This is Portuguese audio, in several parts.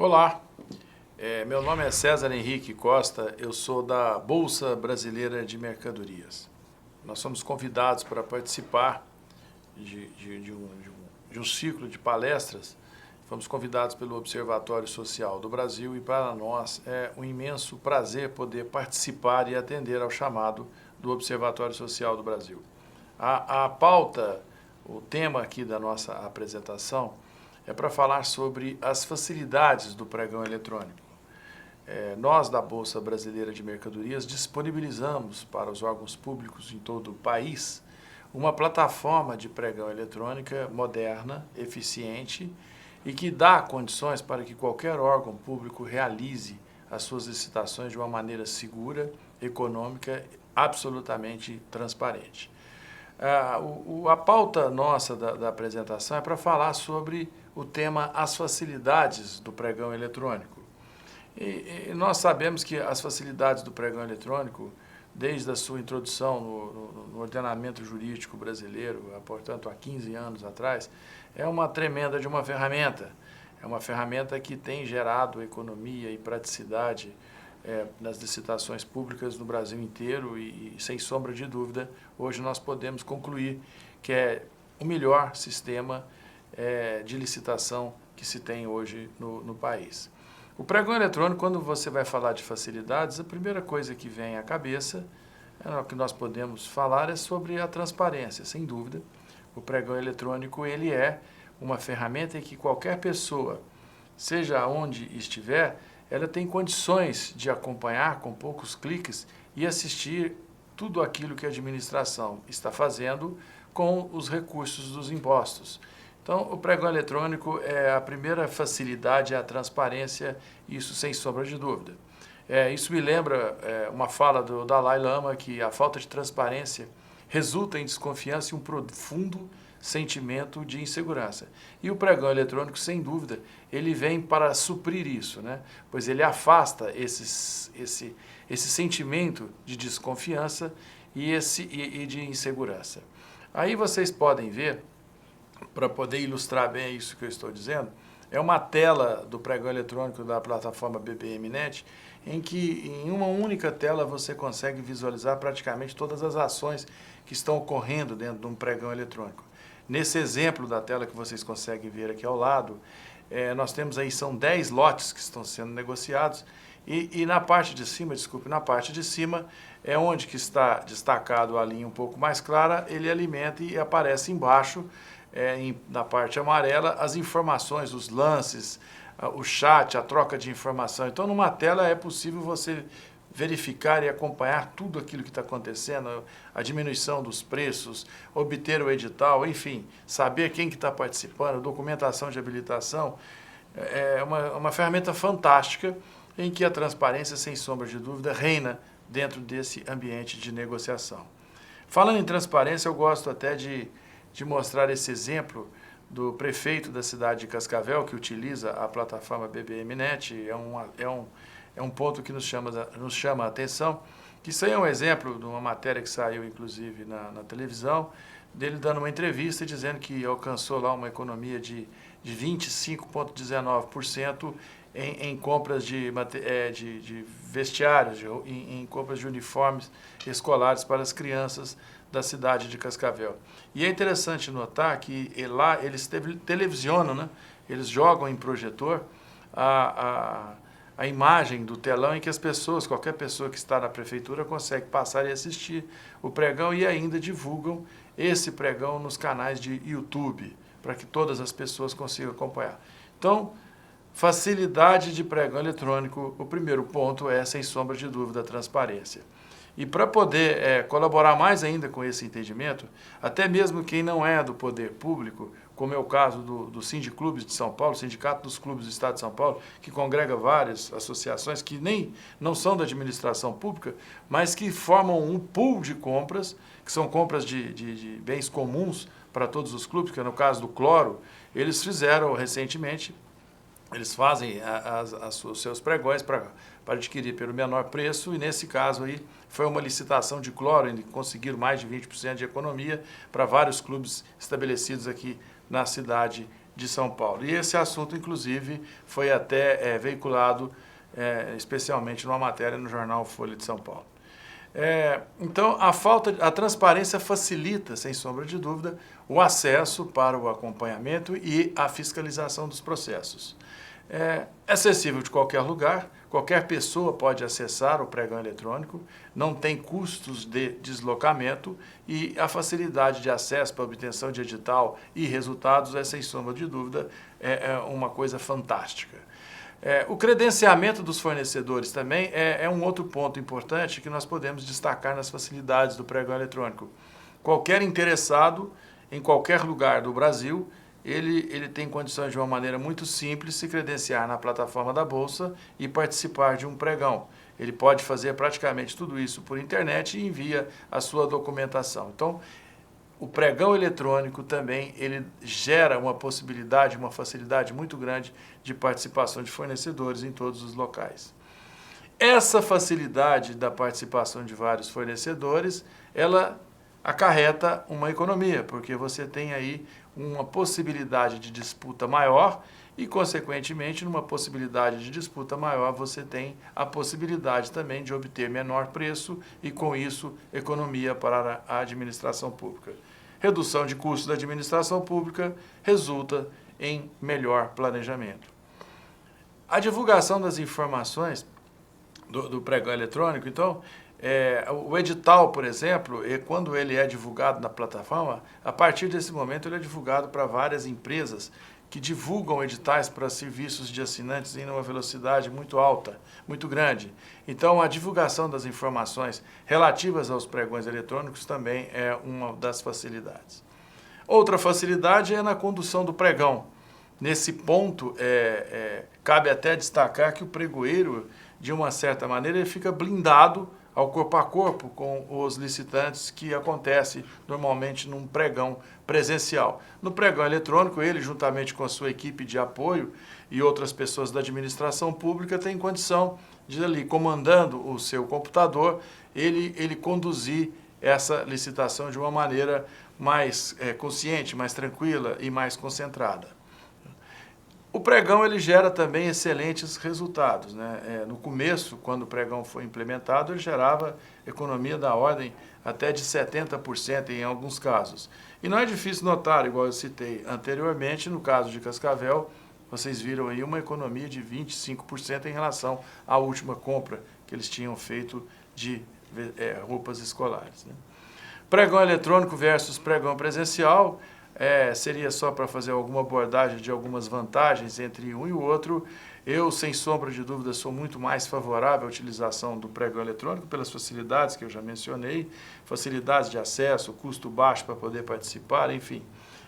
Olá, meu nome é César Henrique Costa, eu sou da Bolsa Brasileira de Mercadorias. Nós somos convidados para participar de um ciclo de palestras. Fomos convidados pelo Observatório Social do Brasil e para nós é um imenso prazer poder participar e atender ao chamado do Observatório Social do Brasil. A pauta, o tema aqui da nossa apresentação é para falar sobre as facilidades do pregão eletrônico. Nós, da Bolsa Brasileira de Mercadorias, disponibilizamos para os órgãos públicos em todo o país uma plataforma de pregão eletrônica moderna, eficiente e que dá condições para que qualquer órgão público realize as suas licitações de uma maneira segura, econômica, absolutamente transparente. A pauta nossa da apresentação é para falar sobre o tema as facilidades do pregão eletrônico. E nós sabemos que as facilidades do pregão eletrônico, desde a sua introdução no ordenamento jurídico brasileiro, portanto há 15 anos atrás, é uma tremenda de uma ferramenta. É uma ferramenta que tem gerado economia e praticidade nas licitações públicas no Brasil inteiro e, sem sombra de dúvida, hoje nós podemos concluir que é o melhor sistema de licitação que se tem hoje no país. O pregão eletrônico, quando você vai falar de facilidades, a primeira coisa que vem à cabeça, o que nós podemos falar é sobre a transparência, sem dúvida. O pregão eletrônico ele é uma ferramenta em que qualquer pessoa, seja onde estiver, ela tem condições de acompanhar com poucos cliques e assistir tudo aquilo que a administração está fazendo com os recursos dos impostos. Então, o pregão eletrônico é a primeira facilidade, é a transparência, isso sem sombra de dúvida. Isso me lembra uma fala do Dalai Lama, que a falta de transparência resulta em desconfiança e um profundo sentimento de insegurança. E o pregão eletrônico, sem dúvida, ele vem para suprir isso, né? Pois ele afasta esse sentimento de desconfiança e de insegurança. Aí vocês podem ver, para poder ilustrar bem isso que eu estou dizendo, é uma tela do pregão eletrônico da plataforma BBMnet, em que em uma única tela você consegue visualizar praticamente todas as ações que estão ocorrendo dentro de um pregão eletrônico. Nesse exemplo da tela que vocês conseguem ver aqui ao lado, nós temos aí, são 10 lotes que estão sendo negociados e na parte de cima, na parte de cima é onde que está destacado a linha um pouco mais clara, ele alimenta e aparece embaixo, na parte amarela, as informações, os lances, o chat, a troca de informação. Então, numa tela é possível você verificar e acompanhar tudo aquilo que está acontecendo, a diminuição dos preços, obter o edital, enfim, saber quem que está participando, documentação de habilitação. É uma ferramenta fantástica em que a transparência, sem sombra de dúvida, reina dentro desse ambiente de negociação. Falando em transparência, eu gosto até de mostrar esse exemplo do prefeito da cidade de Cascavel, que utiliza a plataforma BBMnet. É um ponto que nos chama a atenção, que isso aí é um exemplo de uma matéria que saiu, inclusive, na televisão, dele dando uma entrevista dizendo que alcançou lá uma economia de 25,19% em compras de vestiários, em compras de uniformes escolares para as crianças da cidade de Cascavel. E é interessante notar que lá eles televisionam, né? Eles jogam em projetor a imagem do telão em que as pessoas, qualquer pessoa que está na prefeitura consegue passar e assistir o pregão e ainda divulgam esse pregão nos canais de YouTube, para que todas as pessoas consigam acompanhar. Então, facilidade de pregão eletrônico, o primeiro ponto é, sem sombra de dúvida, a transparência. E para poder colaborar mais ainda com esse entendimento, até mesmo quem não é do poder público, como é o caso do Sindiclubes de São Paulo, Sindicato dos Clubes do Estado de São Paulo, que congrega várias associações que não são da administração pública, mas que formam um pool de compras, que são compras de bens comuns para todos os clubes, que é no caso do cloro, eles fizeram recentemente, eles fazem os seus pregões para adquirir pelo menor preço, e nesse caso aí foi uma licitação de cloro, onde conseguiram mais de 20% de economia para vários clubes estabelecidos aqui na cidade de São Paulo. E esse assunto, inclusive, foi até veiculado especialmente numa matéria no jornal Folha de São Paulo. Então, a transparência facilita, sem sombra de dúvida, o acesso para o acompanhamento e a fiscalização dos processos. É acessível de qualquer lugar, qualquer pessoa pode acessar o pregão eletrônico, não tem custos de deslocamento e a facilidade de acesso para obtenção de edital e resultados sem sombra de dúvida, uma coisa fantástica. O credenciamento dos fornecedores também é um outro ponto importante que nós podemos destacar nas facilidades do pregão eletrônico. Qualquer interessado, em qualquer lugar do Brasil, ele tem condições de uma maneira muito simples se credenciar na plataforma da Bolsa e participar de um pregão. Ele pode fazer praticamente tudo isso por internet e envia a sua documentação. Então, o pregão eletrônico também ele gera uma possibilidade, uma facilidade muito grande de participação de fornecedores em todos os locais. Essa facilidade da participação de vários fornecedores, ela acarreta uma economia, porque você tem aí uma possibilidade de disputa maior e, consequentemente, numa possibilidade de disputa maior, você tem a possibilidade também de obter menor preço e, com isso, economia para a administração pública. Redução de custos da administração pública resulta em melhor planejamento. A divulgação das informações do pregão eletrônico, então, o edital, por exemplo, quando ele é divulgado na plataforma, a partir desse momento ele é divulgado para várias empresas que divulgam editais para serviços de assinantes em uma velocidade muito alta, muito grande. Então, a divulgação das informações relativas aos pregões eletrônicos também é uma das facilidades. Outra facilidade é na condução do pregão. Nesse ponto, cabe até destacar que o pregoeiro, de uma certa maneira, ele fica blindado ao corpo a corpo com os licitantes, que acontece normalmente num pregão presencial. No pregão eletrônico, ele, juntamente com a sua equipe de apoio e outras pessoas da administração pública, tem condição de, ali, comandando o seu computador, ele conduzir essa licitação de uma maneira mais consciente, mais tranquila e mais concentrada. O pregão ele gera também excelentes resultados, né? No começo, quando o pregão foi implementado, ele gerava economia da ordem até de 70% em alguns casos. E não é difícil notar, igual eu citei anteriormente, no caso de Cascavel, vocês viram aí uma economia de 25% em relação à última compra que eles tinham feito de roupas escolares, né? Pregão eletrônico versus pregão presencial. Seria só para fazer alguma abordagem de algumas vantagens entre um e o outro. Eu, sem sombra de dúvida, sou muito mais favorável à utilização do pregão eletrônico pelas facilidades que eu já mencionei, facilidades de acesso, custo baixo para poder participar, enfim.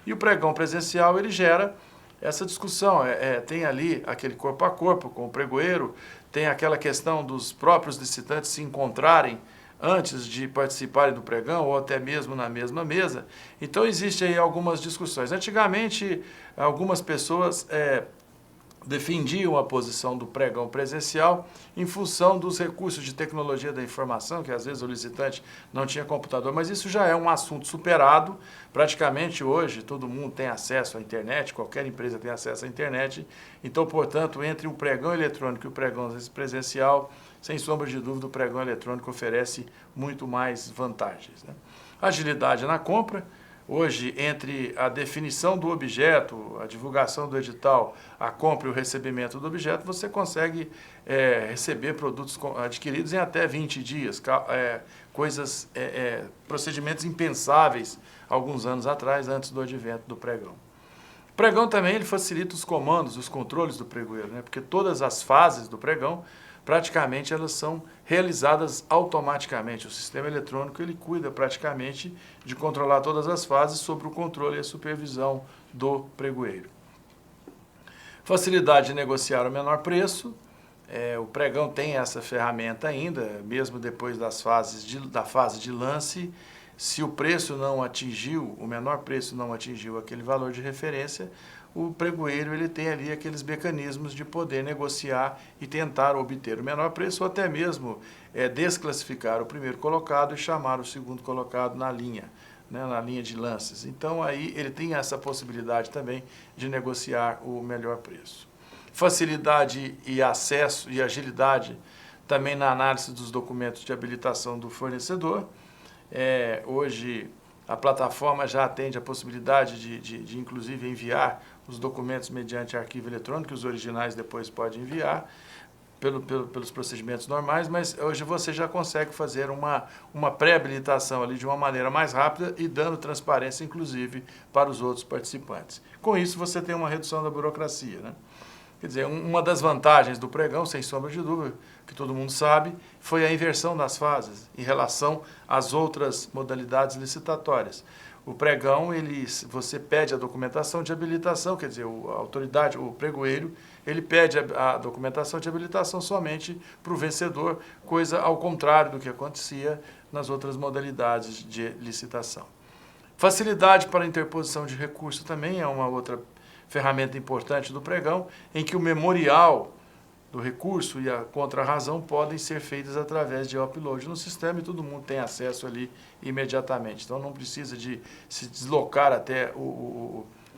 E o pregão presencial, ele gera essa discussão, tem ali aquele corpo a corpo com o pregoeiro, tem aquela questão dos próprios licitantes se encontrarem antes de participarem do pregão ou até mesmo na mesma mesa. Então, existem aí algumas discussões. Antigamente, algumas pessoas defendiam a posição do pregão presencial em função dos recursos de tecnologia da informação, que às vezes o licitante não tinha computador, mas isso já é um assunto superado. Praticamente hoje todo mundo tem acesso à internet, qualquer empresa tem acesso à internet. Então, portanto, entre o pregão eletrônico e o pregão presencial, sem sombra de dúvida, o pregão eletrônico oferece muito mais vantagens, né? Agilidade na compra. Hoje, entre a definição do objeto, a divulgação do edital, a compra e o recebimento do objeto, você consegue receber produtos adquiridos em até 20 dias, procedimentos impensáveis alguns anos atrás, antes do advento do pregão. O pregão também ele facilita os comandos, os controles do pregoeiro, né? Porque todas as fases do pregão, praticamente elas são realizadas automaticamente. O sistema eletrônico ele cuida praticamente de controlar todas as fases sob o controle e a supervisão do pregoeiro. Facilidade de negociar o menor preço. O pregão tem essa ferramenta ainda, mesmo depois da fase de lance. Se o preço não atingiu, o menor preço não atingiu aquele valor de referência, o pregoeiro ele tem ali aqueles mecanismos de poder negociar e tentar obter o menor preço ou até mesmo desclassificar o primeiro colocado e chamar o segundo colocado na linha né, na linha de lances. Então, aí ele tem essa possibilidade também de negociar o melhor preço. Facilidade e acesso e agilidade também na análise dos documentos de habilitação do fornecedor. Hoje, a plataforma já atende a possibilidade de inclusive, enviar os documentos mediante arquivo eletrônico, que os originais depois pode enviar, pelos procedimentos normais, mas hoje você já consegue fazer uma pré-habilitação ali de uma maneira mais rápida e dando transparência, inclusive, para os outros participantes. Com isso, você tem uma redução da burocracia, né? Quer dizer, uma das vantagens do pregão, sem sombra de dúvida, que todo mundo sabe, foi a inversão das fases em relação às outras modalidades licitatórias. O pregão, você pede a documentação de habilitação, quer dizer, a autoridade, o pregoeiro, ele pede a documentação de habilitação somente para o vencedor, coisa ao contrário do que acontecia nas outras modalidades de licitação. Facilidade para a interposição de recurso também é uma outra ferramenta importante do pregão, em que o memorial do recurso e a contrarrazão podem ser feitas através de upload no sistema e todo mundo tem acesso ali imediatamente. Então não precisa de se deslocar até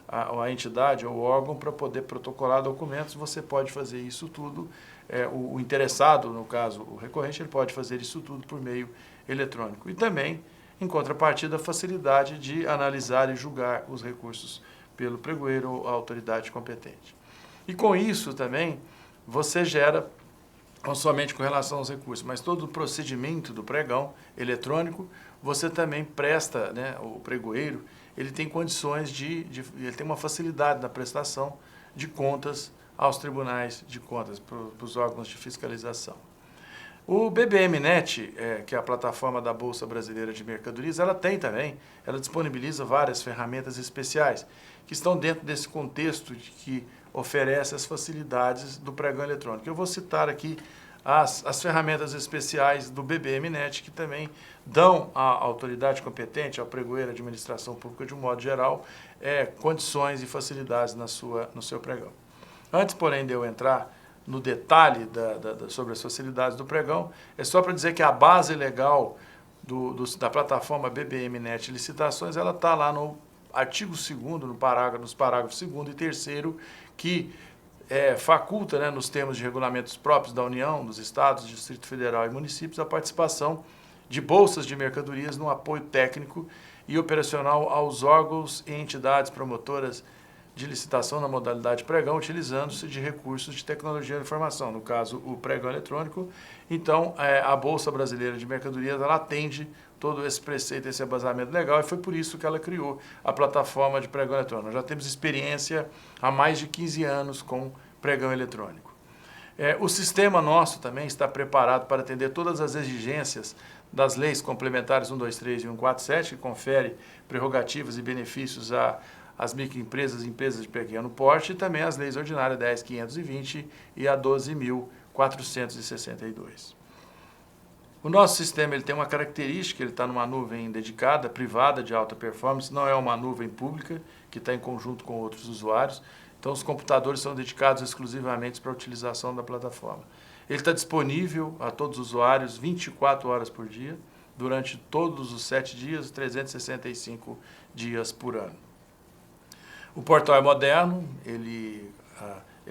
a entidade ou o órgão para poder protocolar documentos, você pode fazer isso tudo. O interessado, no caso o recorrente, ele pode fazer isso tudo por meio eletrônico. E também, em contrapartida, a facilidade de analisar e julgar os recursos pelo pregoeiro ou a autoridade competente. E com isso também, você gera, não somente com relação aos recursos, mas todo o procedimento do pregão eletrônico, você também presta, né, o pregoeiro, ele tem condições ele tem uma facilidade na prestação de contas aos tribunais de contas, para os órgãos de fiscalização. O BBMnet, que é a plataforma da Bolsa Brasileira de Mercadorias, ela disponibiliza várias ferramentas especiais que estão dentro desse contexto de que oferece as facilidades do pregão eletrônico. Eu vou citar aqui as ferramentas especiais do BBMnet, que também dão à autoridade competente, ao pregoeiro, à administração pública de um modo geral, condições e facilidades no seu pregão. Antes, porém, de eu entrar no detalhe sobre as facilidades do pregão, é só para dizer que a base legal da plataforma BBMnet Licitações, ela está lá no artigo 2º, nos parágrafos 2º e 3º, que faculta, né, nos termos de regulamentos próprios da União, dos Estados, Distrito Federal e municípios, a participação de bolsas de mercadorias no apoio técnico e operacional aos órgãos e entidades promotoras de licitação na modalidade pregão, utilizando-se de recursos de tecnologia da informação, no caso, o pregão eletrônico. Então, a Bolsa Brasileira de Mercadorias, ela atende todo esse preceito, esse embasamento legal, e foi por isso que ela criou a plataforma de pregão eletrônico. Nós já temos experiência há mais de 15 anos com pregão eletrônico. O sistema nosso também está preparado para atender todas as exigências das leis complementares 123 e 147, que confere prerrogativas e benefícios às microempresas e empresas de pequeno porte, e também as leis ordinárias 10.520 e a 12.462. O nosso sistema ele tem uma característica, ele está numa nuvem dedicada, privada, de alta performance, não é uma nuvem pública, que está em conjunto com outros usuários. Então, os computadores são dedicados exclusivamente para a utilização da plataforma. Ele está disponível a todos os usuários 24 horas por dia, durante todos os 7 dias, 365 dias por ano. O portal é moderno, ele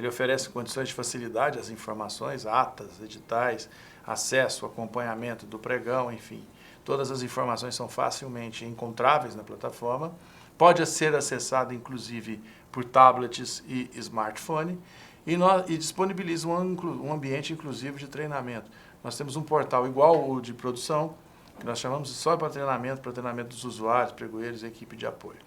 oferece condições de facilidade às informações, atas, editais, acesso, acompanhamento do pregão, enfim. Todas as informações são facilmente encontráveis na plataforma. Pode ser acessado, inclusive, por tablets e smartphone e disponibiliza um ambiente, inclusive, de treinamento. Nós temos um portal igual o de produção, que nós chamamos só para treinamento dos usuários, pregoeiros e equipe de apoio.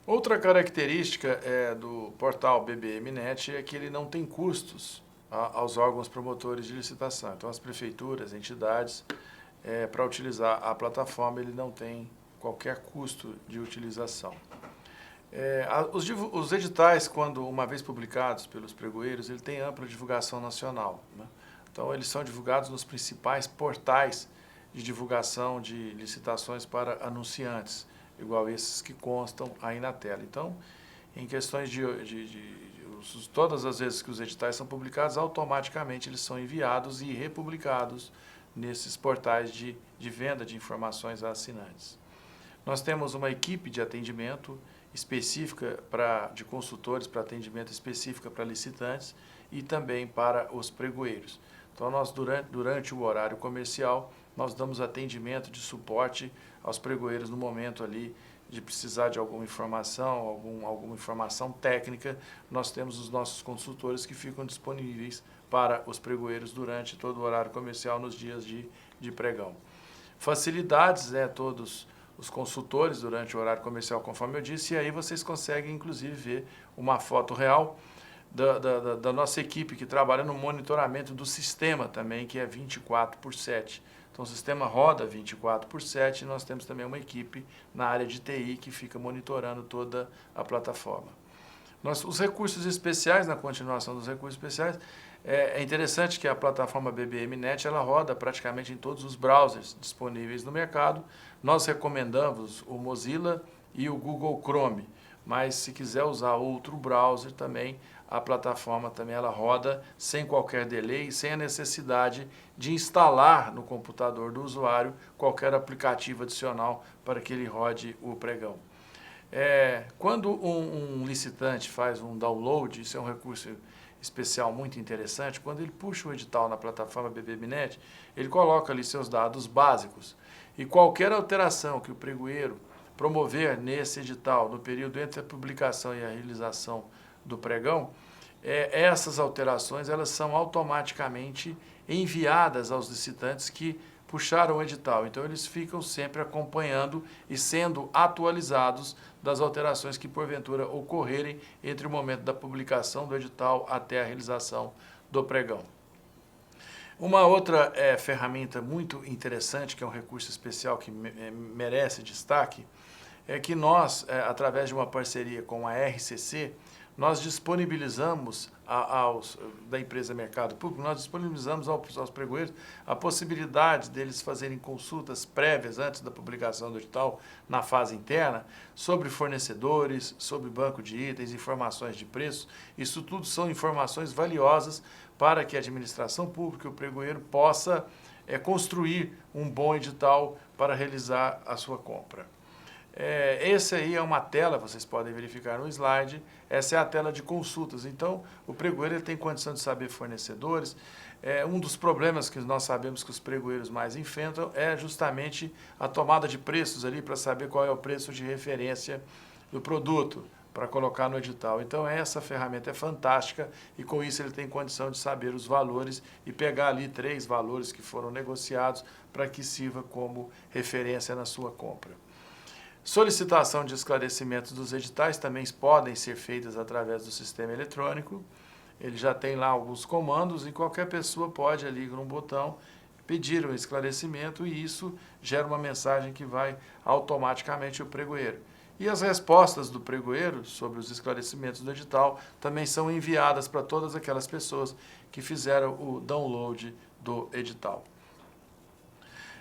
Outra característica do portal BBMnet é que ele não tem custos aos órgãos promotores de licitação. Então, as prefeituras, entidades, para utilizar a plataforma, ele não tem qualquer custo de utilização. Os editais, quando uma vez publicados pelos pregoeiros, ele tem ampla divulgação nacional, né? Então, eles são divulgados nos principais portais de divulgação de licitações para anunciantes, igual esses que constam aí na tela. Então, em questões todas as vezes que os editais são publicados, automaticamente eles são enviados e republicados nesses portais de venda de informações a assinantes. Nós temos uma equipe de atendimento específica de consultores para atendimento específica para licitantes e também para os pregoeiros. Então, nós durante o horário comercial, nós damos atendimento de suporte aos pregoeiros no momento ali de precisar de alguma informação, alguma informação técnica. Nós temos os nossos consultores que ficam disponíveis para os pregoeiros durante todo o horário comercial nos dias de pregão. Facilidades, todos os consultores durante o horário comercial, conforme eu disse, e aí vocês conseguem, inclusive, ver uma foto real da nossa equipe que trabalha no monitoramento do sistema também, que é 24/7. Então, o sistema roda 24/7 e nós temos também uma equipe na área de TI que fica monitorando toda a plataforma. Os recursos especiais, na continuação dos recursos especiais, é interessante que a plataforma BBMnet ela roda praticamente em todos os browsers disponíveis no mercado. Nós recomendamos o Mozilla e o Google Chrome, mas se quiser usar outro browser também, a plataforma também ela roda sem qualquer delay, sem a necessidade de instalar no computador do usuário qualquer aplicativo adicional para que ele rode o pregão. Quando um licitante faz um download, isso é um recurso especial muito interessante, quando ele puxa o edital na plataforma BBMnet, ele coloca ali seus dados básicos e qualquer alteração que o pregoeiro promover nesse edital no período entre a publicação e a realização do pregão, essas alterações elas são automaticamente enviadas aos licitantes que puxaram o edital. Então, eles ficam sempre acompanhando e sendo atualizados das alterações que, porventura, ocorrerem entre o momento da publicação do edital até a realização do pregão. Uma outra ferramenta muito interessante, que é um recurso especial que merece destaque, é que nós, através de uma parceria com a RCC, nós disponibilizamos da empresa Mercado Público, nós disponibilizamos aos pregoeiros a possibilidade deles fazerem consultas prévias antes da publicação do edital na fase interna sobre fornecedores, sobre banco de itens, informações de preço. Isso tudo são informações valiosas para que a administração pública e o pregoeiro possa construir um bom edital para realizar a sua compra. Essa aí é uma tela, vocês podem verificar no slide, essa é a tela de consultas. Então, o pregoeiro ele tem condição de saber fornecedores. Um dos problemas que nós sabemos que os pregoeiros mais enfrentam é justamente a tomada de preços ali para saber qual é o preço de referência do produto para colocar no edital. Então, essa ferramenta é fantástica e com isso ele tem condição de saber os valores e pegar ali 3 valores que foram negociados para que sirva como referência na sua compra. Solicitação de esclarecimentos dos editais também podem ser feitas através do sistema eletrônico. Ele já tem lá alguns comandos e qualquer pessoa pode ali num botão pedir um esclarecimento e isso gera uma mensagem que vai automaticamente ao pregoeiro. E as respostas do pregoeiro sobre os esclarecimentos do edital também são enviadas para todas aquelas pessoas que fizeram o download do edital.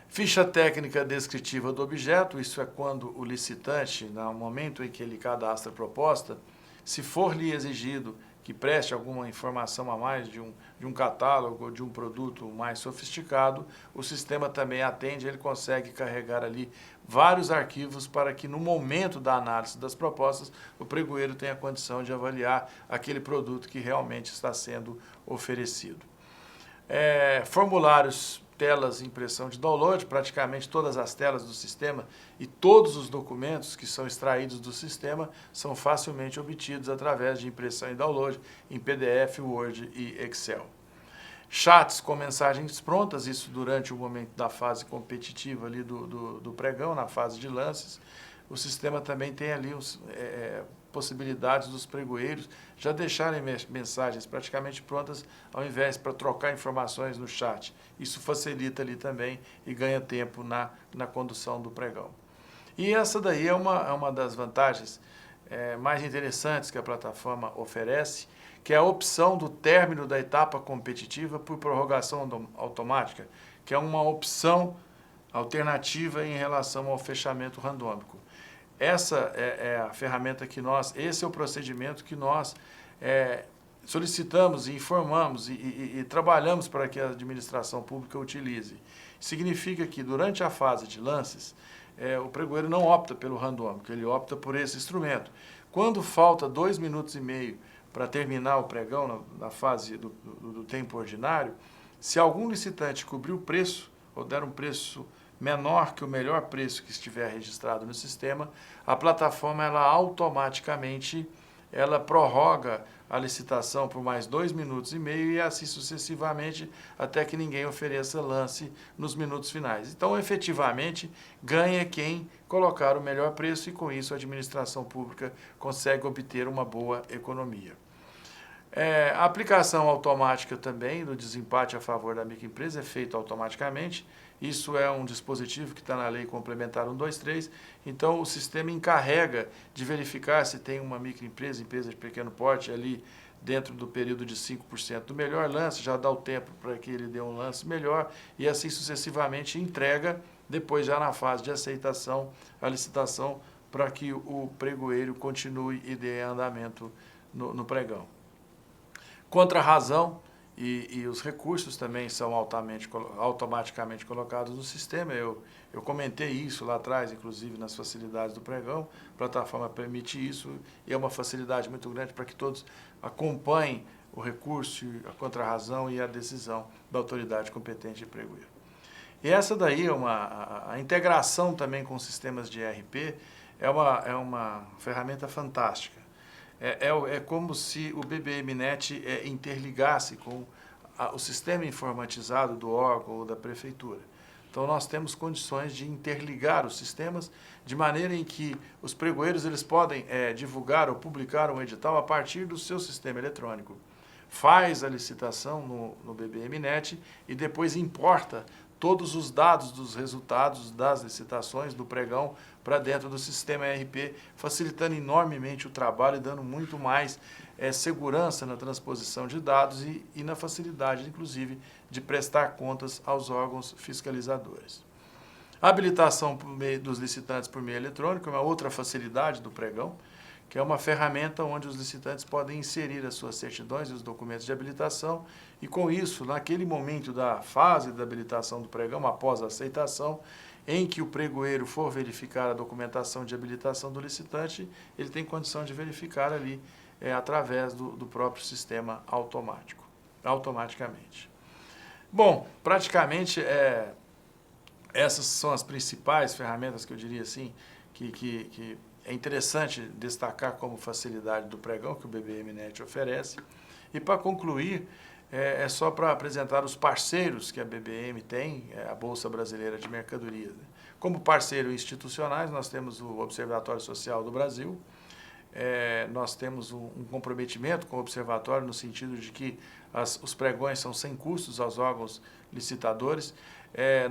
Ficha técnica descritiva do objeto, isso é quando o licitante, no momento em que ele cadastra a proposta, se for lhe exigido que preste alguma informação a mais de um catálogo ou de um produto mais sofisticado, o sistema também atende, ele consegue carregar ali vários arquivos para que no momento da análise das propostas, o pregoeiro tenha condição de avaliar aquele produto que realmente está sendo oferecido. Formulários, telas de impressão de download, praticamente todas as telas do sistema e todos os documentos que são extraídos do sistema são facilmente obtidos através de impressão e download em PDF, Word e Excel. Chats com mensagens prontas, isso durante o momento da fase competitiva ali do pregão, na fase de lances. O sistema também tem ali possibilidades dos pregoeiros já deixarem mensagens praticamente prontas ao invés para trocar informações no chat. Isso facilita ali também e ganha tempo na condução do pregão. E essa daí é uma das vantagens mais interessantes que a plataforma oferece, que é a opção do término da etapa competitiva por prorrogação automática, que é uma opção alternativa em relação ao fechamento randômico. Essa é a ferramenta que esse é o procedimento que nós solicitamos e informamos e trabalhamos para que a administração pública utilize. Significa que durante a fase de lances, o pregoeiro não opta pelo randômico, ele opta por esse instrumento. Quando falta 2 minutos e meio para terminar o pregão, na fase do tempo ordinário, se algum licitante cobrir o preço, ou der um preço menor que o melhor preço que estiver registrado no sistema, a plataforma ela automaticamente prorroga a licitação por mais 2 minutos e meio e assim sucessivamente até que ninguém ofereça lance nos minutos finais. Então, efetivamente, ganha quem colocar o melhor preço e com isso a administração pública consegue obter uma boa economia. A aplicação automática também do desempate a favor da microempresa é feita automaticamente. Isso é um dispositivo que está na Lei Complementar 123. Então, o sistema encarrega de verificar se tem uma microempresa, empresa de pequeno porte ali dentro do período de 5% do melhor lance, já dá o tempo para que ele dê um lance melhor e assim sucessivamente entrega, depois já na fase de aceitação, a licitação para que o pregoeiro continue e dê andamento no pregão. Contra-razão e os recursos também são automaticamente colocados no sistema. Eu comentei isso lá atrás, inclusive nas facilidades do pregão. A plataforma permite isso e é uma facilidade muito grande para que todos acompanhem o recurso, a contra-razão e a decisão da autoridade competente de pregoeiro. E essa daí a integração também com sistemas de ERP é uma ferramenta fantástica. É como se o BBMnet interligasse com o sistema informatizado do órgão ou da prefeitura. Então, nós temos condições de interligar os sistemas de maneira em que os pregoeiros eles podem divulgar ou publicar um edital a partir do seu sistema eletrônico. Faz a licitação no BBMnet e depois importa todos os dados dos resultados das licitações do pregão para dentro do sistema ERP, facilitando enormemente o trabalho e dando muito mais segurança na transposição de dados e na facilidade, inclusive, de prestar contas aos órgãos fiscalizadores. A habilitação dos licitantes por meio eletrônico é uma outra facilidade do pregão, que é uma ferramenta onde os licitantes podem inserir as suas certidões e os documentos de habilitação e, com isso, naquele momento da fase da habilitação do pregão, após a aceitação, em que o pregoeiro for verificar a documentação de habilitação do licitante, ele tem condição de verificar ali através do próprio sistema automaticamente. Bom, praticamente essas são as principais ferramentas que eu diria assim, que é interessante destacar como facilidade do pregão que o BBMnet oferece. E para concluir, só para apresentar os parceiros que a BBM tem, a Bolsa Brasileira de Mercadorias. Como parceiros institucionais, nós temos o Observatório Social do Brasil, nós temos um comprometimento com o Observatório no sentido de que os pregões são sem custos aos órgãos licitadores.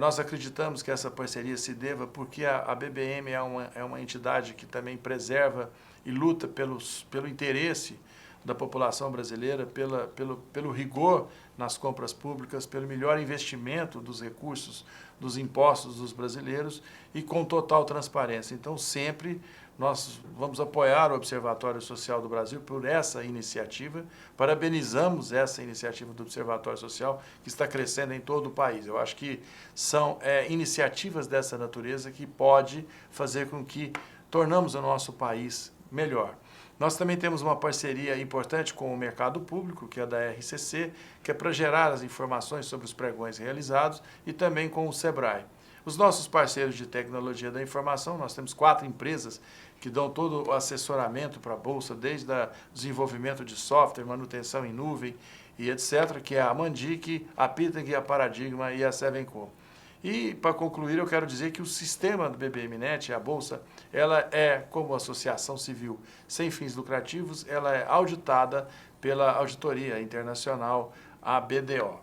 Nós acreditamos que essa parceria se deva porque a BBM é uma entidade que também preserva e luta pelo interesse da população brasileira, pelo rigor nas compras públicas, pelo melhor investimento dos recursos, dos impostos dos brasileiros e com total transparência. Então, sempre nós vamos apoiar o Observatório Social do Brasil por essa iniciativa. Parabenizamos essa iniciativa do Observatório Social, que está crescendo em todo o país. Eu acho que são iniciativas dessa natureza que pode fazer com que tornamos o nosso país melhor. Nós também temos uma parceria importante com o mercado público, que é da RCC, que é para gerar as informações sobre os pregões realizados, e também com o SEBRAE. Os nossos parceiros de tecnologia da informação, nós temos 4 empresas que dão todo o assessoramento para a Bolsa, desde o desenvolvimento de software, manutenção em nuvem e etc., que é a Mandic, a Pitang, a Paradigma e a Sevencom. E, para concluir, eu quero dizer que o sistema do BBMnet, a Bolsa, ela como associação civil sem fins lucrativos, ela é auditada pela Auditoria Internacional, a BDO.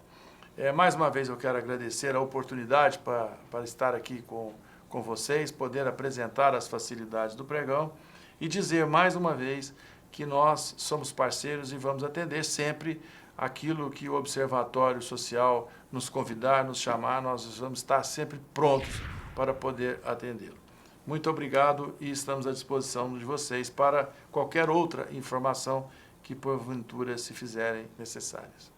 Mais uma vez eu quero agradecer a oportunidade para estar aqui com vocês, poder apresentar as facilidades do pregão e dizer mais uma vez que nós somos parceiros e vamos atender sempre aquilo que o Observatório Social nos convidar, nos chamar, nós vamos estar sempre prontos para poder atendê-lo. Muito obrigado e estamos à disposição de vocês para qualquer outra informação que porventura se fizerem necessárias.